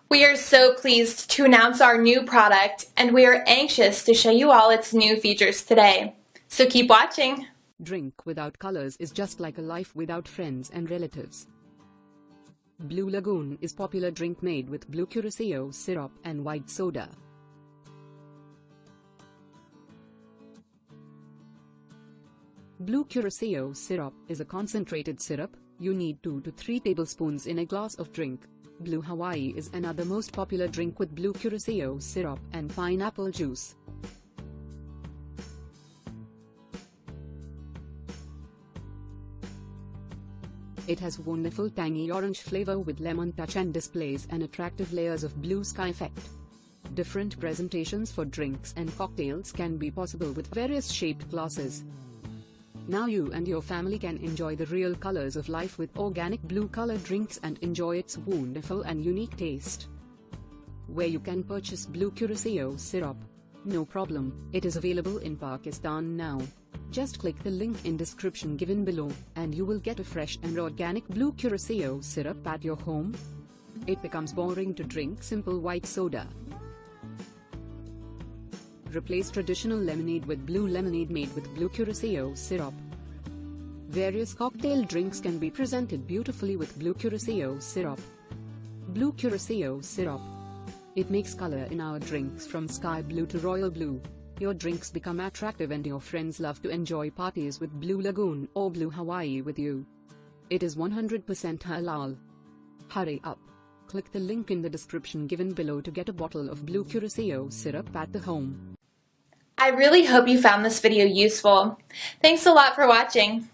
We are so pleased to announce our new product, and we are anxious to show you all its new features today. So keep watching. Drink without colors is just like a life without friends and relatives. Blue Lagoon is popular drink made with blue Curacao syrup and white soda. Blue Curacao syrup is a concentrated syrup. You need 2 to 3 tablespoons in a glass of drink. Blue Hawaii is another most popular drink with blue Curacao syrup and pineapple juice. It has wonderful tangy orange flavor with lemon touch and displays an attractive layers of blue sky effect. Different presentations for drinks and cocktails can be possible with various shaped glasses. Now you and your family can enjoy the real colors of life with organic blue colored drinks and enjoy its wonderful and unique taste. Where you can purchase blue Curacao syrup? No problem, it is available in Pakistan now. Just click the link in description given below, and you will get a fresh and organic blue Curacao syrup at your home. It becomes boring to drink simple white soda. Replace traditional lemonade with blue lemonade made with blue Curacao syrup. Various cocktail drinks can be presented beautifully with blue Curacao syrup. Blue Curacao syrup. It makes color in our drinks from sky blue to royal blue. Your drinks become attractive and your friends love to enjoy parties with Blue Lagoon or Blue Hawaii with you. It is 100% halal. Hurry up! Click the link in the description given below to get a bottle of blue Curacao syrup at the home. I really hope you found this video useful. Thanks a lot for watching.